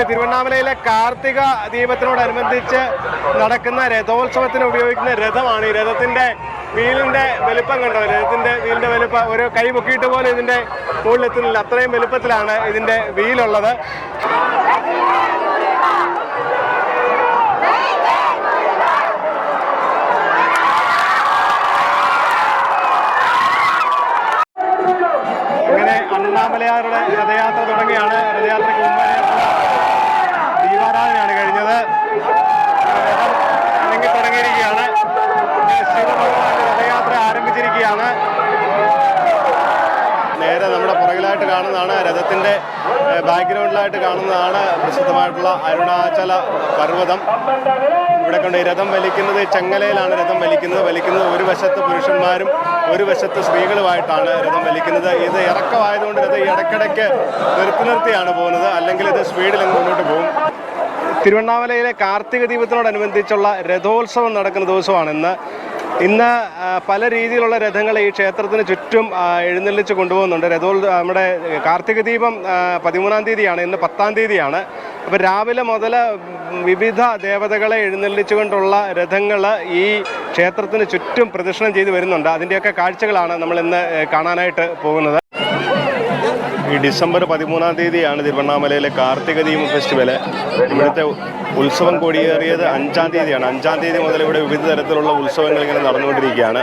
തിരുവണ്ണാമലയിലെ കാർത്തിക ദീപത്തിനോടനുബന്ധിച്ച് നടക്കുന്ന രഥോത്സവത്തിന് ഉപയോഗിക്കുന്ന രഥമാണ്. ഈ രഥത്തിന്റെ വീലിന്റെ വലുപ്പം കണ്ടോ? രഥത്തിന്റെ വീലിന്റെ വലുപ്പം ഒരു കൈ പൊക്കിയിട്ട് പോലും ഇതിന്റെ മുകളിലെത്തുന്നില്ല. അത്രയും വലുപ്പത്തിലാണ് ഇതിന്റെ വീലുള്ളത്. ഇങ്ങനെ അണ്ണാമലയാരുടെ രഥയാത്ര തുടങ്ങിയാണ്. രഥയാത്രയ്ക്ക് മുമ്പേ ദീപാരാധനയാണ് കഴിഞ്ഞത്. അല്ലെങ്കിൽ തുടങ്ങിയിരിക്കുകയാണ്. ശിവഭഗവാന്റെ രഥയാത്ര ആരംഭിച്ചിരിക്കുകയാണ്. നേരെ നമ്മുടെ പുറകിലായിട്ട് കാണുന്നതാണ്, രഥത്തിൻ്റെ ബാക്ക്ഗ്രൗണ്ടിലായിട്ട് കാണുന്നതാണ് പ്രസിദ്ധമായിട്ടുള്ള അരുണാചല പർവ്വതം. ഇവിടെ കൊണ്ട് ഈ രഥം വലിക്കുന്നത് ചെങ്ങലയിലാണ് രഥം വലിക്കുന്നത്. ഒരു വശത്ത് പുരുഷന്മാരും ഒരു വശത്ത് സ്ത്രീകളുമായിട്ടാണ് രഥം വലിക്കുന്നത്. ഇത് ഇറക്കമായതുകൊണ്ട് രഥം ഇടയ്ക്കിടയ്ക്ക് നിർത്തിയാണ് പോകുന്നത്, അല്ലെങ്കിൽ ഇത് സ്പീഡിൽ മുന്നോട്ട് പോകും. തിരുവണ്ണാമലയിലെ കാർത്തിക ദീപത്തിനോടനുബന്ധിച്ചുള്ള രഥോത്സവം നടക്കുന്ന ദിവസമാണ് ഇന്ന് പല രീതിയിലുള്ള രഥങ്ങൾ ഈ ക്ഷേത്രത്തിന് ചുറ്റും എഴുന്നള്ളിച്ച് കൊണ്ടുപോകുന്നുണ്ട്. നമ്മുടെ കാർത്തിക ദീപം 13-ാം തീയതിയാണ്, ഇന്ന് 10-ാം തീയതിയാണ്. അപ്പോൾ രാവിലെ മുതൽ വിവിധ ദേവതകളെ എഴുന്നള്ളിച്ചുകൊണ്ടുള്ള രഥങ്ങൾ ഈ ക്ഷേത്രത്തിന് ചുറ്റും പ്രദക്ഷിണം ചെയ്ത് വരുന്നുണ്ട്. അതിൻ്റെയൊക്കെ കാഴ്ചകളാണ് നമ്മൾ ഇന്ന് കാണാനായിട്ട് പോകുന്നത്. ഈ ഡിസംബർ 13-ാം തീയതിയാണ് തിരുവണ്ണാമലയിലെ കാർത്തിക ദീപം ഫെസ്റ്റിവൽ. ഇവിടുത്തെ ഉത്സവം കൊടിയേറിയത് 5-ാം തീയതിയാണ്. 5-ാം തീയതി മുതൽ ഇവിടെ വിവിധ തരത്തിലുള്ള ഉത്സവങ്ങൾ ഇങ്ങനെ നടന്നുകൊണ്ടിരിക്കുകയാണ്.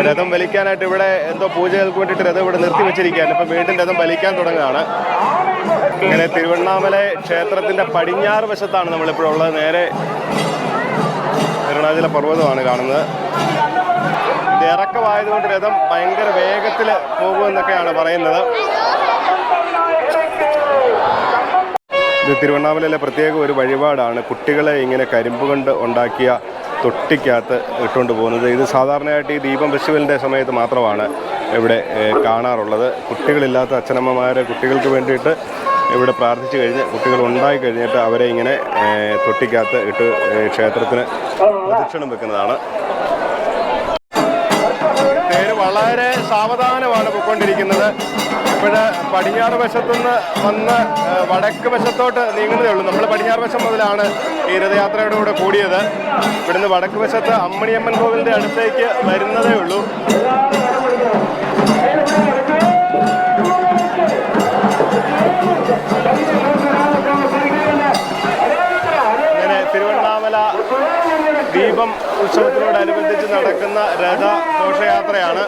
രഥം വലിക്കാനായിട്ട് ഇവിടെ എന്തോ പൂജകൾക്ക് വേണ്ടിയിട്ട് രഥം ഇവിടെ നിർത്തി വെച്ചിരിക്കുകയാണ്. ഇപ്പം വീണ്ടും രഥം വലിക്കാൻ തുടങ്ങുകയാണ്. ഇങ്ങനെ തിരുവണ്ണാമല ക്ഷേത്രത്തിൻ്റെ പടിഞ്ഞാറ് വശത്താണ് നമ്മളിപ്പോഴുള്ളത്. നേരെ അരുണാചല പർവ്വതമാണ് കാണുന്നത്. ഇത് ഇറക്കമായതുകൊണ്ട് രഥം ഭയങ്കര വേഗത്തിൽ പോകുമെന്നൊക്കെയാണ് പറയുന്നത്. ഇത് തിരുവണ്ണാമലയിലെ പ്രത്യേക ഒരു വഴിപാടാണ്. കുട്ടികളെ ഇങ്ങനെ കരിമ്പ് കൊണ്ട് ഉണ്ടാക്കിയ തൊട്ടിക്കകത്ത് ഇട്ടുകൊണ്ട് പോകുന്നത്. ഇത് സാധാരണയായിട്ട് ഈ ദീപം ഫെസ്റ്റിവലിൻ്റെ സമയത്ത് മാത്രമാണ് ഇവിടെ കാണാറുള്ളത്. കുട്ടികളില്ലാത്ത അച്ഛനമ്മമാർ കുട്ടികൾക്ക് വേണ്ടിയിട്ട് ഇവിടെ പ്രാർത്ഥിച്ചു കഴിഞ്ഞ് കുട്ടികൾ ഉണ്ടായി കഴിഞ്ഞിട്ട് അവരെ ഇങ്ങനെ തൊട്ടിക്കകത്ത് ഇട്ട് ക്ഷേത്രത്തിന് പ്രദക്ഷിണം വെക്കുന്നതാണ്. തേര് വളരെ സാവധാനമാണ് പോയിക്കൊണ്ടിരിക്കുന്നത്. ഇപ്പോൾ പടിഞ്ഞാറ് വശത്തുനിന്ന് വന്ന് വടക്ക് വശത്തോട്ട് നീങ്ങുന്നതേ ഉള്ളൂ. നമ്മൾ പടിഞ്ഞാറ് വശം മുതലാണ് ഈ രഥയാത്രയുടെ കൂടെ കൂടിയത്. ഇവിടുന്ന് വടക്ക് വശത്ത് അമ്മണിയമ്മൻ കോവിലിൻ്റെ അടുത്തേക്ക് വരുന്നതേ ഉള്ളൂ. ഇങ്ങനെ തിരുവണ്ണാമല ദീപം ഉത്സവത്തിനോടനുബന്ധിച്ച് നടക്കുന്ന രഥ ഘോഷയാത്രയാണ്.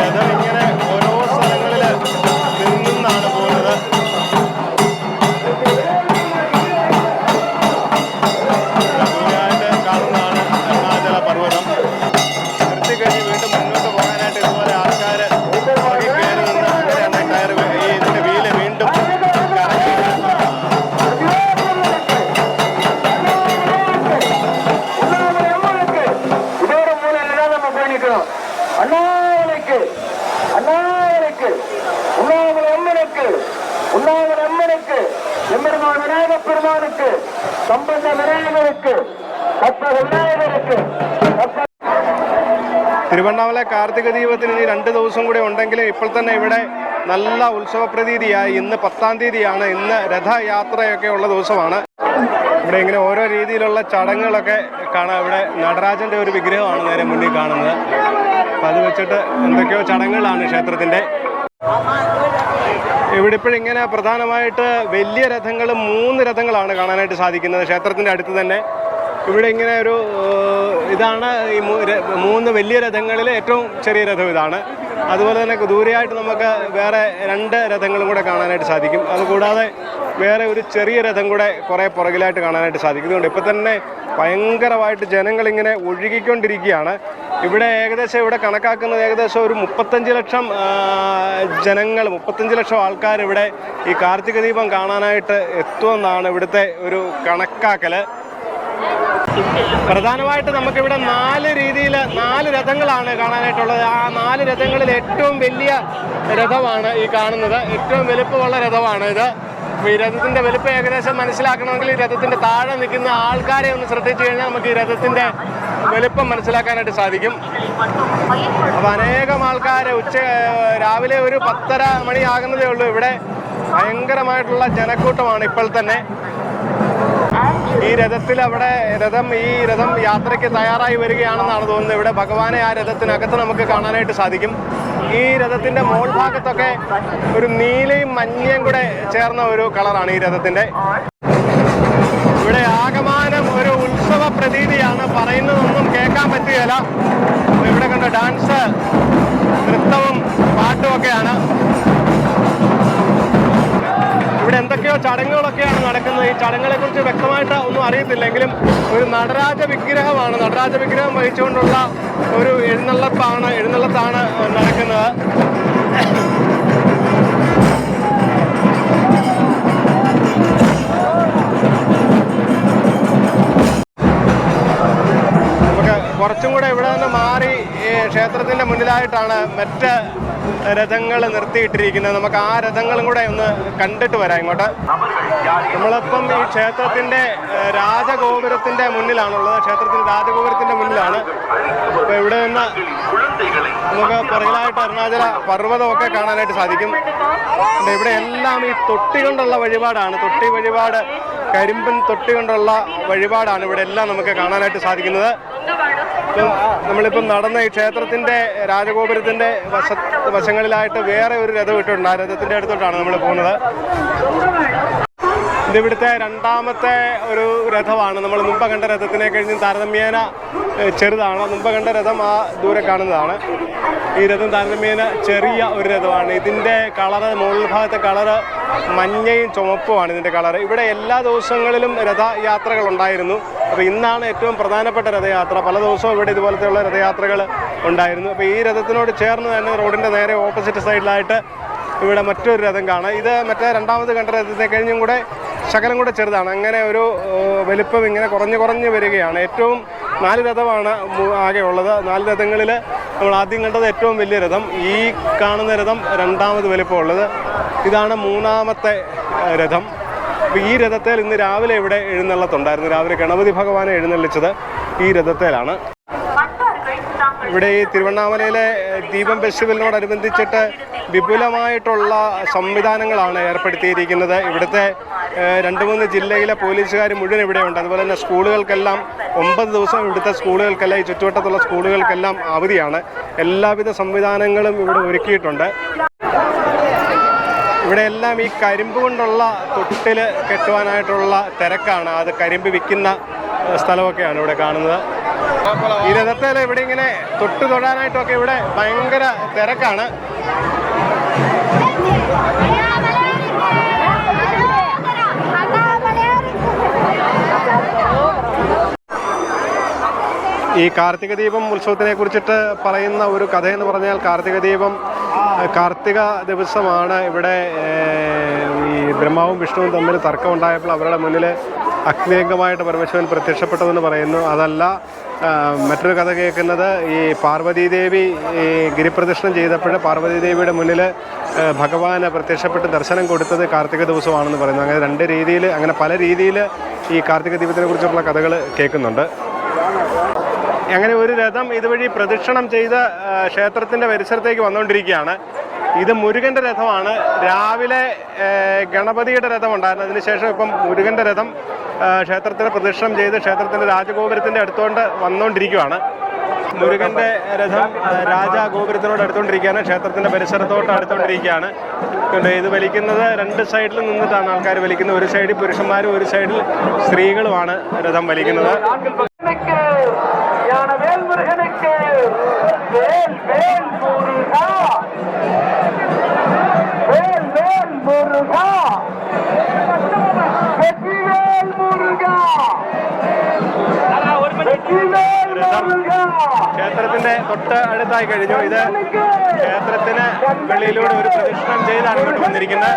രഥം ഇങ്ങനെ ഓരോ സ്ഥലങ്ങളിൽ നിന്നാണ് പോകുന്നത്. ദൂരെയായിട്ട് കാണുന്നതാണ് അരുണാചല പർവ്വതം. നിർത്തി കഴിഞ്ഞ് വീണ്ടും മുന്നോട്ട് പോകാനായിട്ട് ഇതുപോലെ ആൾക്കാർ കയറി നിന്ന് അങ്ങനെയാണ് ടയർ ഇതിൻ്റെ വീല് വീണ്ടും കറങ്ങി. തിരുവണ്ണാമല കാർത്തിക ദീപത്തിന് ഇനി 2 ദിവസം കൂടെ ഉണ്ടെങ്കിലും ഇപ്പോൾ തന്നെ ഇവിടെ നല്ല ഉത്സവ പ്രതീതിയായി. ഇന്ന് 10-ാം തീയതിയാണ്. ഇന്ന് രഥയാത്രയൊക്കെ ഉള്ള ദിവസമാണ്. ഇവിടെ ഇങ്ങനെ ഓരോ രീതിയിലുള്ള ചടങ്ങുകളൊക്കെ കാണാം. ഇവിടെ നടരാജൻ്റെ ഒരു വിഗ്രഹമാണ് നേരെ മുന്നിൽ കാണുന്നത്. അപ്പം അത് വെച്ചിട്ട് എന്തൊക്കെയോ ചടങ്ങുകളാണ് ക്ഷേത്രത്തിൻ്റെ. ഇവിടെ ഇപ്പോഴിങ്ങനെ പ്രധാനമായിട്ട് വലിയ രഥങ്ങൾ 3 രഥങ്ങളാണ് കാണാനായിട്ട് സാധിക്കുന്നത് ക്ഷേത്രത്തിൻ്റെ അടുത്ത് തന്നെ. ഇവിടെ ഇങ്ങനെ ഒരു ഇതാണ് ഈ 3 വലിയ രഥങ്ങളിൽ ഏറ്റവും ചെറിയ രഥം ഇതാണ്. അതുപോലെ തന്നെ ദൂരെയായിട്ട് നമുക്ക് വേറെ 2 രഥങ്ങളും കൂടെ കാണാനായിട്ട് സാധിക്കും. അതുകൂടാതെ വേറെ ഒരു ചെറിയ രഥം കൂടെ കുറേ പുറകിലായിട്ട് കാണാനായിട്ട് സാധിക്കുന്നുണ്ട്. ഇപ്പം തന്നെ ഭയങ്കരമായിട്ട് ജനങ്ങളിങ്ങനെ ഒഴുകിക്കൊണ്ടിരിക്കുകയാണ്. ഇവിടെ ഇവിടെ കണക്കാക്കുന്നത് ഏകദേശം ഒരു 35 ലക്ഷം ജനങ്ങൾ, 35 ലക്ഷം ആൾക്കാർ ഇവിടെ ഈ കാർത്തിക ദീപം കാണാനായിട്ട് എത്തുമെന്നാണ് ഇവിടുത്തെ ഒരു കണക്കാക്കൽ. പ്രധാനമായിട്ട് നമുക്കിവിടെ 4 രഥങ്ങളാണ് കാണാനായിട്ടുള്ളത്. ആ 4 രഥങ്ങളിൽ ഏറ്റവും വലിയ രഥമാണ് ഈ കാണുന്നത്. ഏറ്റവും വലുപ്പമുള്ള രഥമാണ് ഇത്. ഈ രഥത്തിൻ്റെ വലുപ്പം ഏകദേശം മനസ്സിലാക്കണമെങ്കിൽ ഈ രഥത്തിൻ്റെ താഴെ നിൽക്കുന്ന ആൾക്കാരെ ഒന്ന് ശ്രദ്ധിച്ചു കഴിഞ്ഞാൽ നമുക്ക് ഈ രഥത്തിൻ്റെ വലുപ്പം മനസ്സിലാക്കാനായിട്ട് സാധിക്കും. അപ്പോൾ അനേകം ആൾക്കാർ രാവിലെ ഒരു 10:30 മണിയാകുന്നതേ ഉള്ളൂ. ഇവിടെ ഭയങ്കരമായിട്ടുള്ള ജനക്കൂട്ടമാണ് ഇപ്പോൾ തന്നെ. ഈ രഥത്തിൽ ഈ രഥം യാത്രയ്ക്ക് തയ്യാറായി വരികയാണെന്നാണ് തോന്നുന്നത്. ഇവിടെ ഭഗവാനെ ആ രഥത്തിനകത്ത് നമുക്ക് കാണാനായിട്ട് സാധിക്കും. ഈ രഥത്തിൻ്റെ മോൾ ഭാഗത്തൊക്കെ ഒരു നീലയും മഞ്ഞയും കൂടെ ചേർന്ന ഒരു കളറാണ് ഈ രഥത്തിൻ്റെ. ഇവിടെ ആകമാനം ഒരു ഉത്സവ പ്രതീതിയാണ്. പറയുന്നതൊന്നും കേൾക്കാൻ പറ്റുകയില്ല. ഇവിടെ കണ്ട ഡാൻസ്, നൃത്തവും പാട്ടും ഒക്കെയാണ്. ഇവിടെ എന്തൊക്കെയോ ചടങ്ങുകളൊക്കെയാണ് നടക്കുന്നത്. ഈ ചടങ്ങുകളെ കുറിച്ച് വ്യക്തമായിട്ട് ഒന്നും അറിയത്തില്ലെങ്കിലും ഒരു നടരാജ വിഗ്രഹമാണ്. നടരാജ വിഗ്രഹം വഹിച്ചുകൊണ്ടുള്ള ഒരു എഴുന്നള്ളത്താണ് നടക്കുന്നത്. നമുക്ക് കുറച്ചും കൂടെ ഇവിടെ നിന്ന് മാറി ക്ഷേത്രത്തിൻ്റെ മുന്നിലായിട്ടാണ് മറ്റ് രഥങ്ങൾ നിർത്തിയിട്ടിരിക്കുന്നത്. നമുക്ക് ആ രഥങ്ങളും കൂടെ ഒന്ന് കണ്ടിട്ട് വരാം ഇങ്ങോട്ട്. നമ്മളിപ്പം ഈ ക്ഷേത്രത്തിൻ്റെ രാജഗോപുരത്തിൻ്റെ മുന്നിലാണുള്ളത്. ക്ഷേത്രത്തിൻ്റെ രാജഗോപുരത്തിൻ്റെ മുന്നിലാണ്. അപ്പോൾ ഇവിടെ നിന്ന് നമുക്ക് പുറകിലായിട്ട് അരുണാചല പർവ്വതമൊക്കെ കാണാനായിട്ട് സാധിക്കും. ഇവിടെ എല്ലാം ഈ തൊട്ടി കൊണ്ടുള്ള വഴിപാടാണ്. തൊട്ടി വഴിപാട്, കരിമ്പൻ തൊട്ടി കൊണ്ടുള്ള വഴിപാടാണ് ഇവിടെ എല്ലാം നമുക്ക് കാണാനായിട്ട് സാധിക്കുന്നത്. നമ്മളിപ്പം നടന്ന ഈ ക്ഷേത്രത്തിൻ്റെ രാജഗോപുരത്തിൻ്റെ വശങ്ങളിലായിട്ട് വേറെ ഒരു രഥം ഇട്ടിട്ടുണ്ട്. ആ രഥത്തിൻ്റെ അടുത്തോട്ടാണ് നമ്മൾ പോകുന്നത്. ഇതിവിടുത്തെ രണ്ടാമത്തെ ഒരു രഥമാണ്. നമ്മൾ മുമ്പ് കണ്ട രഥത്തിനെ കഴിഞ്ഞ് താരതമ്യേന ചെറുതാണ്. മുമ്പ് കണ്ട രഥം ആ ദൂരെ കാണുന്നതാണ്. ഈ രഥം താരതമ്യേന ചെറിയ ഒരു രഥമാണ്. ഇതിൻ്റെ കളറ്, മുകൾ ഭാഗത്തെ കളറ് മഞ്ഞയും ചുമപ്പുമാണ് ഇതിൻ്റെ കളറ്. ഇവിടെ എല്ലാ ദിവസങ്ങളിലും രഥയാത്രകൾ ഉണ്ടായിരുന്നു. അപ്പോൾ ഇന്നാണ് ഏറ്റവും പ്രധാനപ്പെട്ട രഥയാത്ര. പല ദിവസവും ഇവിടെ ഇതുപോലത്തെയുള്ള രഥയാത്രകൾ ഉണ്ടായിരുന്നു. അപ്പോൾ ഈ രഥത്തിനോട് ചേർന്ന് തന്നെ റോഡിൻ്റെ നേരെ ഓപ്പോസിറ്റ് സൈഡിലായിട്ട് ഇവിടെ മറ്റൊരു രഥം കാണാം. ഇത് മറ്റേ രണ്ടാമത് കണ്ട രഥത്തെ കഴിഞ്ഞും കൂടെ ശകലം കൂടെ ചെറുതാണ്. അങ്ങനെ ഒരു വലിപ്പം ഇങ്ങനെ കുറഞ്ഞ് വരികയാണ്. ഏറ്റവും 4 രഥമാണ് ആകെ ഉള്ളത്. 4 രഥങ്ങളിൽ നമ്മൾ ആദ്യം കണ്ടത് ഏറ്റവും വലിയ രഥം. ഈ കാണുന്ന രഥം രണ്ടാമത് വലിപ്പമുള്ളത്. ഇതാണ് 3ാമത്തെ രഥം. അപ്പോൾ ഈ രഥത്തിൽ ഇന്ന് രാവിലെ ഇവിടെ എഴുന്നള്ളത്തുണ്ടായിരുന്നു. രാവിലെ ഗണപതി ഭഗവാനെ എഴുന്നള്ളിച്ചത് ഈ രഥത്തിലാണ്. ഇവിടെ ഈ തിരുവണ്ണാമലയിലെ ദീപം ഫെസ്റ്റിവലിനോടനുബന്ധിച്ചിട്ട് വിപുലമായിട്ടുള്ള സംവിധാനങ്ങളാണ് ഏർപ്പെടുത്തിയിരിക്കുന്നത്. ഇവിടുത്തെ 2-3 ജില്ലയിലെ പോലീസുകാർ മുഴുവൻ ഇവിടെയുണ്ട്. അതുപോലെ തന്നെ സ്കൂളുകൾക്കെല്ലാം 9 ദിവസം ഇവിടുത്തെ സ്കൂളുകൾക്കെല്ലാം, ഈ ചുറ്റുവട്ടത്തുള്ള സ്കൂളുകൾക്കെല്ലാം അവധിയാണ്. എല്ലാവിധ സംവിധാനങ്ങളും ഇവിടെ ഒരുക്കിയിട്ടുണ്ട്. ഇവിടെ എല്ലാം ഈ കരിമ്പ് കൊണ്ടുള്ള തൊട്ടിൽ കെട്ടുവാനായിട്ടുള്ള തിരക്കാണ്. അത് കരിമ്പ് വിൽക്കുന്ന സ്ഥലമൊക്കെയാണ് ഇവിടെ കാണുന്നത്. ഈ രഥത്തിൽ ഇവിടെ ഇങ്ങനെ തൊടാനായിട്ടൊക്കെ ഇവിടെ ഭയങ്കര തിരക്കാണ്. ഈ കാർത്തിക ദീപം ഉത്സവത്തിനെ കുറിച്ചിട്ട് പറയുന്ന ഒരു കഥയെന്ന് പറഞ്ഞാൽ, കാർത്തിക ദിവസമാണ് ഇവിടെ ഈ ബ്രഹ്മാവും വിഷ്ണുവും തമ്മിൽ തർക്കമുണ്ടായപ്പോൾ അവരുടെ മുന്നിൽ അഗ്നിലിംഗമായിട്ട് പരമശിവൻ പ്രത്യക്ഷപ്പെട്ടതെന്ന് പറയുന്നു. അതല്ല, മറ്റൊരു കഥ കേൾക്കുന്നത് ഈ പാർവതീദേവി ഈ ഗിരിപ്രദക്ഷിണം ചെയ്തപ്പോൾ പാർവതീദേവിയുടെ മുന്നിൽ ഭഗവാന് പ്രത്യക്ഷപ്പെട്ട് ദർശനം കൊടുത്തത് കാർത്തിക ദിവസമാണെന്ന് പറയുന്നു. അങ്ങനെ 2 രീതിയിൽ, അങ്ങനെ പല രീതിയിൽ ഈ കാർത്തിക ദീപത്തിനെ കുറിച്ചുള്ള കഥകൾ കേൾക്കുന്നുണ്ട്. അങ്ങനെ ഒരു രഥം ഇതുവഴി പ്രദക്ഷിണം ചെയ്ത് ക്ഷേത്രത്തിൻ്റെ പരിസരത്തേക്ക് വന്നുകൊണ്ടിരിക്കുകയാണ്. ഇത് മുരുകൻ്റെ രഥമാണ്. രാവിലെ ഗണപതിയുടെ രഥം ഉണ്ടായിരുന്നു. അതിനുശേഷം ഇപ്പം മുരുകൻ്റെ രഥം ക്ഷേത്രത്തിന് പ്രദക്ഷിണം ചെയ്ത് ക്ഷേത്രത്തിൻ്റെ രാജഗോപുരത്തിൻ്റെ അടുത്തുകൊണ്ട് വന്നുകൊണ്ടിരിക്കുകയാണ്. മുരുകൻ്റെ രഥം രാജഗോപുരത്തിനോട് അടുത്തുകൊണ്ടിരിക്കുകയാണ്. ക്ഷേത്രത്തിൻ്റെ പരിസരത്തോട്ട് അടുത്തുകൊണ്ടിരിക്കുകയാണ്. ഇത് വലിക്കുന്നത് 2 സൈഡിൽ നിന്നിട്ടാണ് ആൾക്കാർ വലിക്കുന്നത്. ഒരു സൈഡിൽ പുരുഷന്മാരും ഒരു സൈഡിൽ സ്ത്രീകളുമാണ് രഥം വലിക്കുന്നത്. ക്ഷേത്രത്തിന്റെ തൊട്ട് അടുത്തായി കഴിഞ്ഞു. ഇത് ക്ഷേത്രത്തിന് വെളിയിലൂടെ ഒരു പ്രദക്ഷിണം ചെയ്താണ് ഇങ്ങോട്ട് വന്നിരിക്കുന്നത്.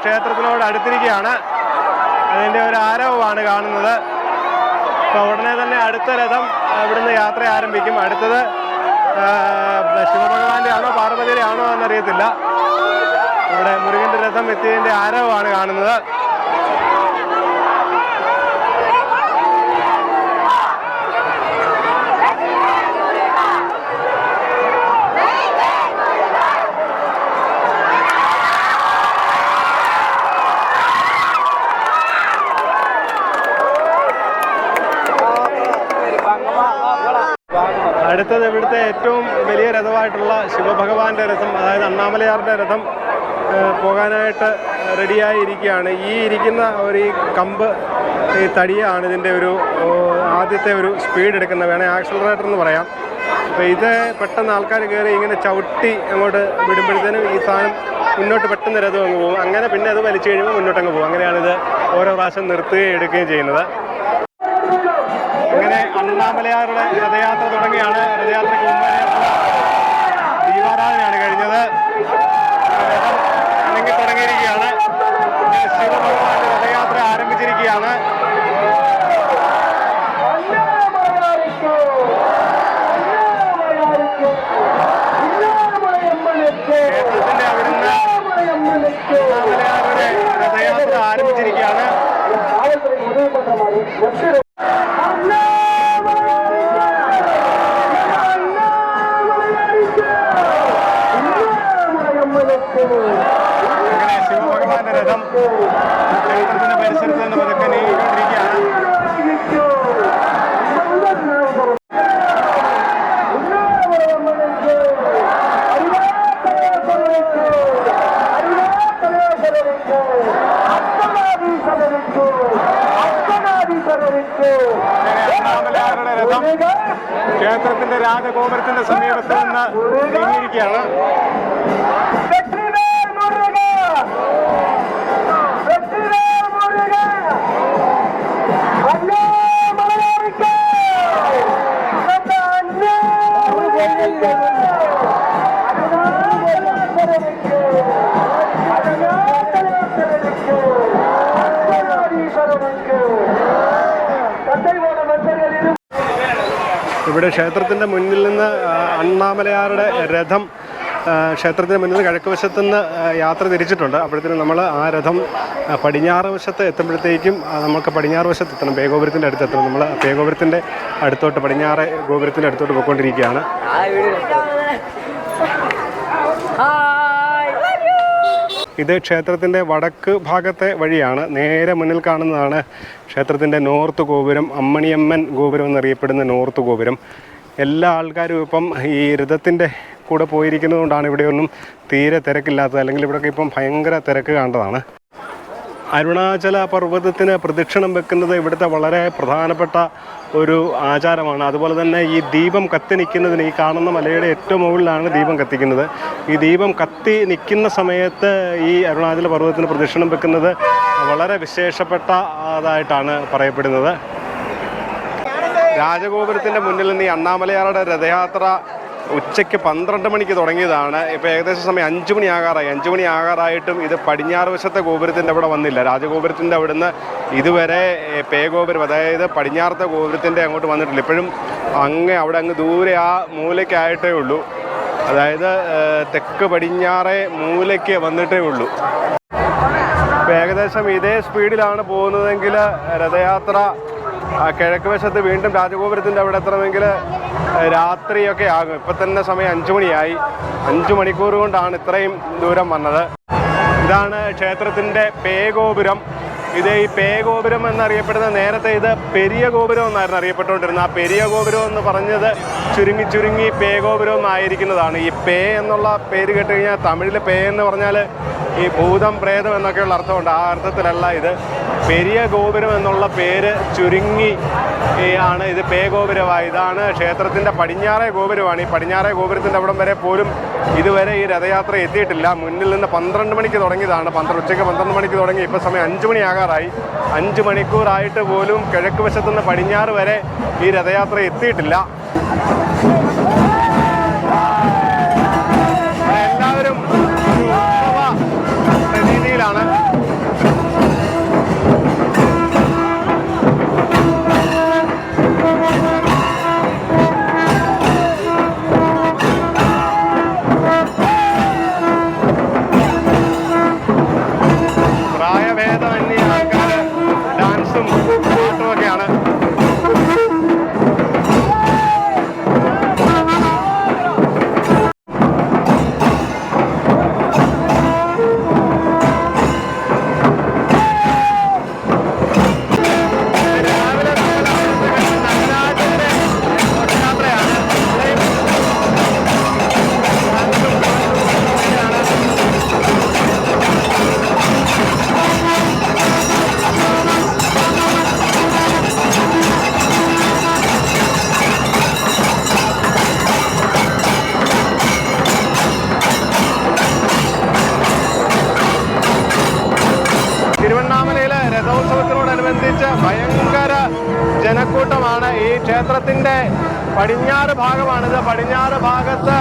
ക്ഷേത്രത്തിനോട് അടുത്തിരിക്കുകയാണ്. അതിൻ്റെ ഒരു ആരവമാണ് കാണുന്നത്. അപ്പോൾ ഉടനെ തന്നെ അടുത്ത രഥം ഇവിടുന്ന് യാത്ര ആരംഭിക്കും. അടുത്തത് ശിവഭഗവാന്റെ ആണോ പാർവതിയുടെ ആണോ എന്നറിയത്തില്ല. ഇവിടെ മുരുകന്റെ രഥം എത്തിയതിൻ്റെ ആരവമാണ് കാണുന്നത്. അടുത്തത് ഇവിടുത്തെ ഏറ്റവും വലിയ രഥമായിട്ടുള്ള ശിവഭഗവാന്റെ രഥം, അതായത് അണ്ണാമലയാറിൻ്റെ രഥം പോകാനായിട്ട് റെഡിയായി ഇരിക്കുകയാണ്. ഈ ഇരിക്കുന്ന ഈ കമ്പ്, ഈ തടിയാണ് ഇതിൻ്റെ ഒരു ആദ്യത്തെ ഒരു സ്പീഡ് എടുക്കുന്നത്, വേണേൽ ആക്സിലറേറ്റർ എന്ന് പറയാം. അപ്പോൾ ഇത് പെട്ടെന്ന് ആൾക്കാർ കയറി ഇങ്ങനെ ചവിട്ടി അങ്ങോട്ട് വിടുമ്പോഴത്തേനും ഈ സാധനം മുന്നോട്ട് പെട്ടെന്ന് രഥം അങ്ങ് പോകും. അങ്ങനെ പിന്നെ അത് വലിച്ചു കഴിയുമ്പോൾ മുന്നോട്ടങ്ങ് പോകും. അങ്ങനെയാണിത് ഓരോ പ്രാവശ്യം നിർത്തുകയും എടുക്കുകയും ചെയ്യുന്നത്. അങ്ങനെ അണ്ണാമലയാറുടെ രഥയാത്ര തുടങ്ങിയാണ്. രഥയാത്രയ്ക്ക് മുമ്പേ ദീപാരാധനയാണ് കഴിഞ്ഞത്. രഥം തുടങ്ങിയിരിക്കുകയാണ്. ശിവഭഗവാന്റെ രഥയാത്ര ആരംഭിച്ചിരിക്കുകയാണ്. ക്ഷേത്രത്തിന്റെ അവിടുന്ന് അണ്ണാമലയാറുടെ രഥയാത്ര ആരംഭിച്ചിരിക്കുകയാണ്. അങ്ങനെ ശിവഭഗവാന്റെ രഥം ക്ഷേത്രത്തിന്റെ പരിസരത്ത് നിന്ന് പതുക്കെ നീങ്ങിക്കൊണ്ടിരിക്കുകയാണ്. അണ്ണാമലയാറുടെ രഥം ക്ഷേത്രത്തിന്റെ രാജഗോപുരത്തിന്റെ സമീപത്ത് നിന്ന് നീങ്ങിയിരിക്കുകയാണ്. ഇവിടെ ക്ഷേത്രത്തിൻ്റെ മുന്നിൽ നിന്ന് അണ്ണാമലയാറുടെ രഥം ക്ഷേത്രത്തിന് മുന്നിൽ നിന്ന് കിഴക്ക് വശത്തുനിന്ന് യാത്ര തിരിച്ചിട്ടുണ്ട്. അപ്പോഴത്തേനും നമ്മൾ ആ രഥം പടിഞ്ഞാറ് വശത്ത് എത്തുമ്പോഴത്തേക്കും നമുക്ക് പടിഞ്ഞാറ് വശത്ത് എത്തണം, പേഗോപുരത്തിൻ്റെ അടുത്ത് എത്തണം. നമ്മൾ പേഗോപുരത്തിൻ്റെ അടുത്തോട്ട്, പടിഞ്ഞാറ് ഗോപുരത്തിൻ്റെ അടുത്തോട്ട് പോയിക്കൊണ്ടിരിക്കുകയാണ്. ഇത് ക്ഷേത്രത്തിൻ്റെ വടക്ക് ഭാഗത്തെ വഴിയാണ്. നേരെ മുന്നിൽ കാണുന്നതാണ് ക്ഷേത്രത്തിൻ്റെ നോർത്ത് ഗോപുരം, അമ്മണിയമ്മൻ ഗോപുരം എന്നറിയപ്പെടുന്ന നോർത്ത് ഗോപുരം. എല്ലാ ആൾക്കാരും ഇപ്പം ഈ രഥത്തിൻ്റെ കൂടെ പോയിരിക്കുന്നത് കൊണ്ടാണ് ഇവിടെയൊന്നും തീരെ തിരക്കില്ലാത്തത്. അല്ലെങ്കിൽ ഇവിടെയൊക്കെ ഇപ്പം ഭയങ്കര തിരക്ക് കാണേണ്ടതാണ്. അരുണാചല പർവ്വതത്തിന് പ്രദക്ഷിണം വെക്കുന്നത് ഇവിടുത്തെ വളരെ പ്രധാനപ്പെട്ട ഒരു ആചാരമാണ്. അതുപോലെ തന്നെ ഈ ദീപം കത്തി നിൽക്കുന്നതിന്, ഈ കാണുന്ന മലയുടെ ഏറ്റവും മുകളിലാണ് ദീപം കത്തിക്കുന്നത്. ഈ ദീപം കത്തി നിൽക്കുന്ന സമയത്ത് ഈ അരുണാചല പർവ്വതത്തിന് പ്രദക്ഷിണം വെക്കുന്നത് വളരെ വിശേഷപ്പെട്ടതായിട്ടാണ് പറയപ്പെടുന്നത്. രാജഗോപുരത്തിൻ്റെ മുന്നിൽ നിന്ന് ഈ അണ്ണാമലയാറുടെ രഥയാത്ര ഉച്ചയ്ക്ക് 12 മണിക്ക് തുടങ്ങിയതാണ്. ഇപ്പോൾ ഏകദേശം സമയം 5 മണി ആകാറായി. 5 മണി ആകാറായിട്ടും ഇത് പടിഞ്ഞാറ് വശത്തെ ഗോപുരത്തിൻ്റെ അവിടെ വന്നില്ല. രാജഗോപുരത്തിൻ്റെ അവിടുന്ന് ഇതുവരെ പേഗോപുരം, അതായത് പടിഞ്ഞാറത്തെ ഗോപുരത്തിൻ്റെ അങ്ങോട്ട് വന്നിട്ടില്ല. ഇപ്പോഴും അങ്ങ് ദൂരെ ആ മൂലയ്ക്കായിട്ടേ ഉള്ളൂ. അതായത് തെക്ക് പടിഞ്ഞാറേ മൂലയ്ക്ക് വന്നിട്ടേ ഉള്ളൂ. ഇപ്പോൾ ഏകദേശം ഇതേ സ്പീഡിലാണ് പോകുന്നതെങ്കിൽ രഥയാത്ര കിഴക്ക് വശത്ത് വീണ്ടും രാജഗോപുരത്തിൻ്റെ അവിടെ എത്തണമെങ്കിൽ രാത്രിയൊക്കെ ആകും. ഇപ്പം തന്നെ സമയം 5 മണിയായി. 5 മണിക്കൂർ കൊണ്ടാണ് ഇത്രയും ദൂരം വന്നത്. ഇതാണ് ക്ഷേത്രത്തിൻ്റെ പേഗോപുരം. ഇത് ഈ പേഗോപുരം എന്നറിയപ്പെടുന്ന, നേരത്തെ ഇത് പെരിയ ഗോപുരം എന്നായിരുന്നു അറിയപ്പെട്ടുകൊണ്ടിരുന്നത്. ആ പെരിയ ഗോപുരം എന്ന് പറഞ്ഞത് ചുരുങ്ങി പേഗോപുരം എന്നായിരിക്കുന്നതാണ്. ഈ പേ എന്നുള്ള പേര് കേട്ട് കഴിഞ്ഞാൽ തമിഴിൽ പേ എന്ന് പറഞ്ഞാൽ ഈ ഭൂതം പ്രേതം എന്നൊക്കെയുള്ള അർത്ഥമുണ്ട്. ആ അർത്ഥത്തിലല്ല ഇത്. പെരിയ ഗോപുരം എന്നുള്ള പേര് ചുരുങ്ങി ആണ് ഇത് പേഗോപുരമായി. ഇതാണ് ക്ഷേത്രത്തിൻ്റെ പടിഞ്ഞാറേ ഗോപുരമാണ്. ഈ പടിഞ്ഞാറേ ഗോപുരത്തിൻ്റെ അവിടം വരെ പോലും ഇതുവരെ ഈ രഥയാത്ര എത്തിയിട്ടില്ല. മുന്നിൽ നിന്ന് 12 മണിക്ക് തുടങ്ങിയതാണ്. ഉച്ചയ്ക്ക് 12 മണിക്ക് തുടങ്ങി. ഇപ്പോൾ സമയം 5 മണി ആകാറായി. 5 മണിക്കൂറായിട്ട് പോലും കിഴക്ക് വശത്തുനിന്ന് പടിഞ്ഞാറ് വരെ ഈ രഥയാത്ര എത്തിയിട്ടില്ല. എല്ലാവരും പ്രതീതിയിലാണ്. ക്ഷേത്രത്തിൻ്റെ പടിഞ്ഞാറ് ഭാഗമാണിത്. പടിഞ്ഞാറ് ഭാഗത്ത്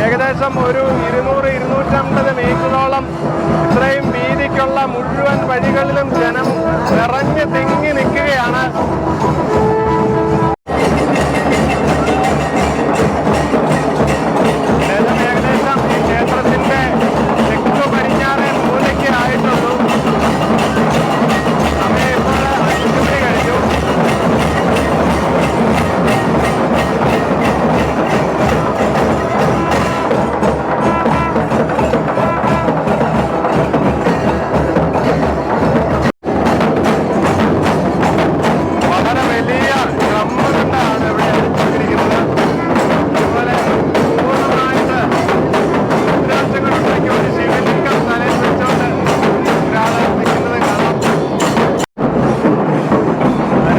ഏകദേശം ഒരു 200-250 മീറ്ററോളം ഇത്രയും വീതിക്കുള്ള മുഴുവൻ വഴികളിലും ജനം നിറഞ്ഞു തിങ്ങി നിൽക്കുകയാണ്. ഏകദേശം ഈ ക്ഷേത്രത്തിൻ്റെ തെക്ക് പടിഞ്ഞാറേ മൂലയ്ക്ക് ആയിട്ടുള്ളൂ. സമയം ഇപ്പോൾ 5 മണി കഴിഞ്ഞു. വളരെ വലിയ ഡ്രമ്മുകളാണ് ഇവിടെ അടിച്ചിരിക്കുന്നത്. അതുപോലെ പൂർണ്ണമായിട്ട് രുദ്രാക്ഷങ്ങളുണ്ടാക്കി ഒരു ശിവലിംഗം തലയിൽ വെച്ചുകൊണ്ട് ഒരാൾ നിൽക്കുന്നത് കാണാം.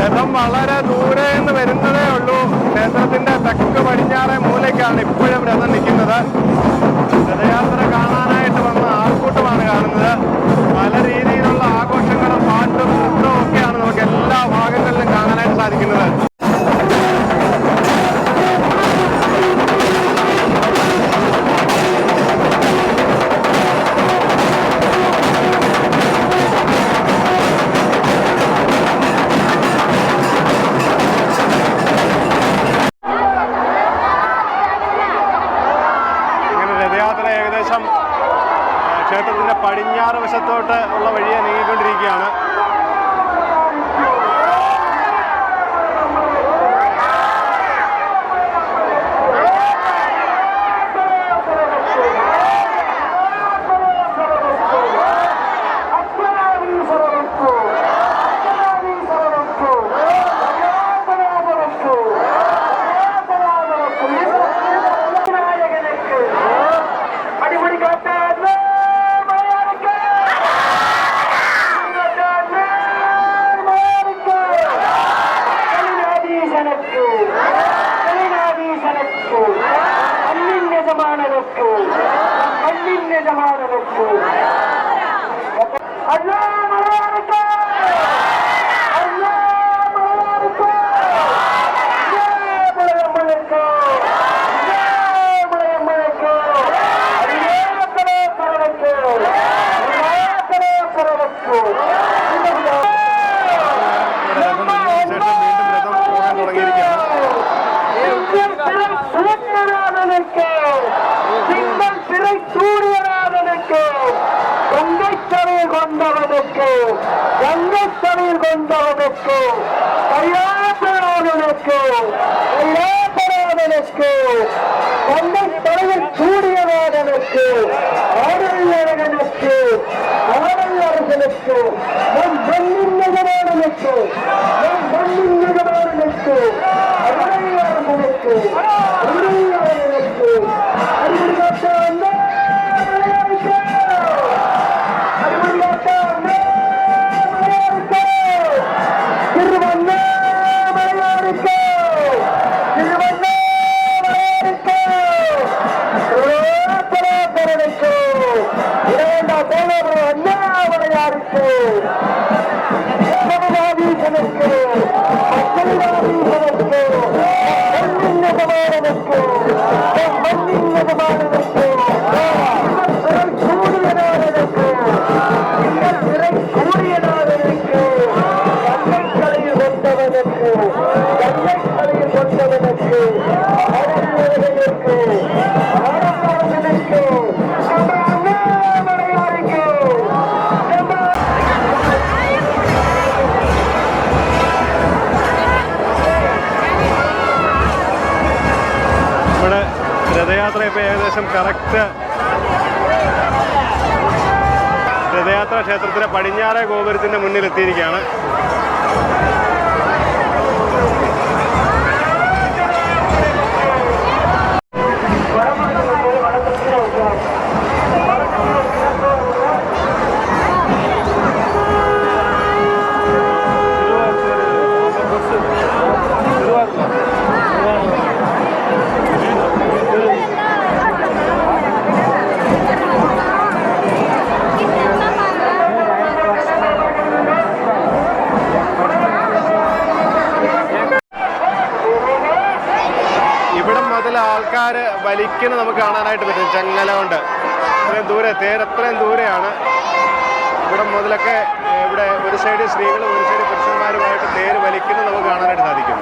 രഥം വളരെ ദൂരെ നിന്ന് വരുന്നതേ ഉള്ളൂ. ക്ഷേത്രത്തിന്റെ തെക്ക് പടിഞ്ഞാറേ മൂലയ്ക്കാണ് ഇപ്പോഴും രഥം നിൽക്കുന്നത്. രഥയാത്ര കാണാനായിട്ട് വന്ന ആൾക്കൂട്ടമാണ് കാണുന്നത്. പല രീതിയിലുള്ള ആഘോഷങ്ങളും പാട്ടും നൃത്തവും ഒക്കെയാണ് നമുക്ക് എല്ലാ ഭാഗങ്ങളിലും കാണാനായിട്ട് സാധിക്കുന്നത്. രഥയാത്ര ഏകദേശം ക്ഷേത്രത്തിന്റെ പടിഞ്ഞാറ് വശത്തോട്ട് ഉള്ള വഴിയെ നീങ്ങിക്കൊണ്ടിരിക്കുകയാണ്. രഥയാത്ര ഇപ്പോൾ ഏകദേശം കറക്റ്റ് രഥയാത്ര ക്ഷേത്രത്തിലെ പടിഞ്ഞാറേ ഗോപുരത്തിൻ്റെ മുന്നിൽ എത്തിയിരിക്കുകയാണ്. വലിക്കുന്നത് നമുക്ക് കാണാനായിട്ട് പറ്റും. ചങ്ങല കൊണ്ട് ഇത്രയും ദൂരെ, തേര് അത്രയും ദൂരെയാണ്. ഇവിടെ മുതലൊക്കെ ഇവിടെ ഒരു സൈഡ് സ്ത്രീകളും ഒരു സൈഡ് പുരുഷന്മാരുമായിട്ട് തേര് വലിക്കുന്നത് നമുക്ക് കാണാനായിട്ട് സാധിക്കും.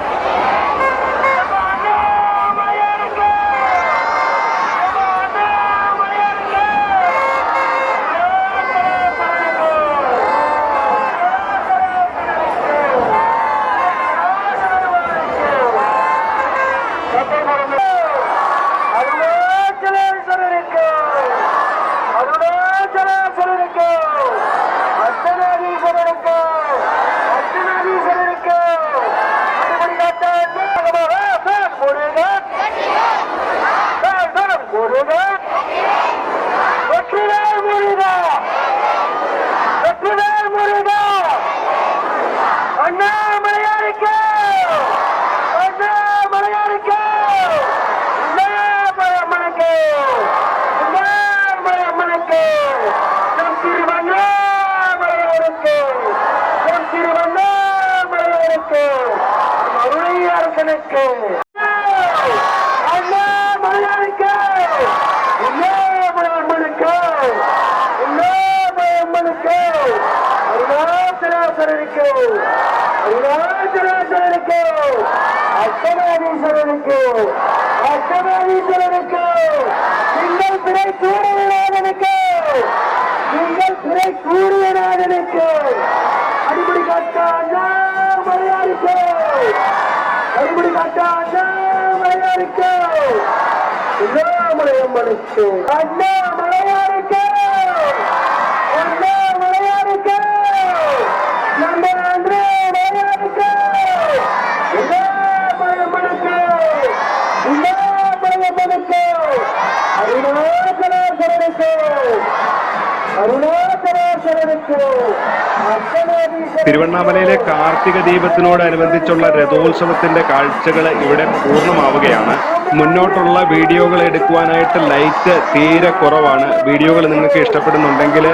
തിരുവണ്ണാമലയിലെ കാർത്തിക ദീപത്തിനോടനുബന്ധിച്ചുള്ള രഥോത്സവത്തിന്റെ കാഴ്ചകൾ ഇവിടെ പൂർണ്ണമാവുകയാണ്. മുന്നോട്ടുള്ള വീഡിയോകൾ എടുക്കുവാനായിട്ട് ലൈറ്റ് തീരെ കുറവാണ്. വീഡിയോകൾ നിങ്ങൾക്ക് ഇഷ്ടപ്പെടുന്നുണ്ടെങ്കിൽ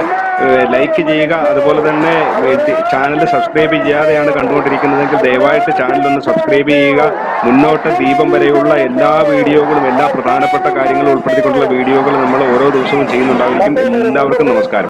ലൈക്ക് ചെയ്യുക. അതുപോലെ തന്നെ ചാനൽ സബ്സ്ക്രൈബ് ചെയ്യാതെയാണ് കണ്ടുകൊണ്ടിരിക്കുന്നതെങ്കിൽ ദയവായിട്ട് ചാനലൊന്ന് സബ്സ്ക്രൈബ് ചെയ്യുക. മുന്നോട്ട് ദീപം വരെയുള്ള എല്ലാ വീഡിയോകളും, എല്ലാ പ്രധാനപ്പെട്ട കാര്യങ്ങളും ഉൾപ്പെടുത്തിക്കൊണ്ടുള്ള വീഡിയോകൾ നമ്മൾ ഓരോ ദിവസവും ചെയ്യുന്നുണ്ടായിരിക്കും. എല്ലാവർക്കും നമസ്കാരം.